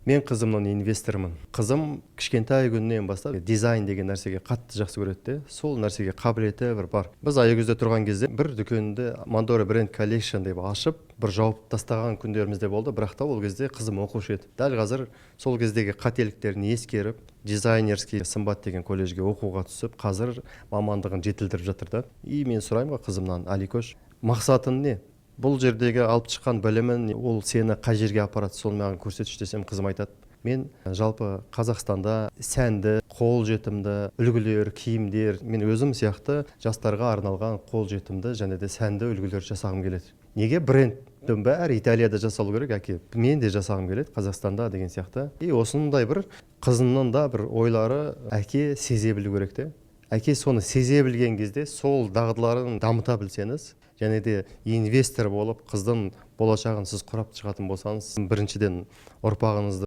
Мен қызымның инвестормын. Қызым кішкентай күнінен бастап дизайн деген нәрсеге қатты жақсы көреді де, сол нәрсеге қабілеті бір бар. Біз Аягөзде тұрған кезде бір дүкенді Mandora Brand Collection деп ашып, бір жауып тастаған күндерімізде болды, бірақ та ол кезде қызым оқушы еді. Дәл қазір сол кездегі қателіктерін ескеріп, дизайнерский сымбат деген колледжге оқуға түсіп, қазір мамандығын жетілдіріп жатыр да. Мен сұраймын қызымнан: Аликош, мақсатың не? Бұл жердегі алып шыққан білімін, ол сені қай жерге апарады, соны маған көрсетші десем, қызым айтады: мен жалпы Қазақстанда сәнді, қолжетімді үлгілер, киімдер, мен өзім сияқты жастарға арналған қолжетімді және де сәнді үлгілер жасағым келеді. Неге? Брендтің бәрі Италияда жасалу керек, әке. Мен де жасағым келеді Қазақстанда деген сияқты. Осындай бір қызының да бір ойлары әке сезе білу керек те. Әке соны сезе білген кезде сол дағдыларын дамыта білсеңіз, және де инвестор болып қыздың болашағын сіз құрап шығатын болсаңыз, біріншіден ұрпағыңызды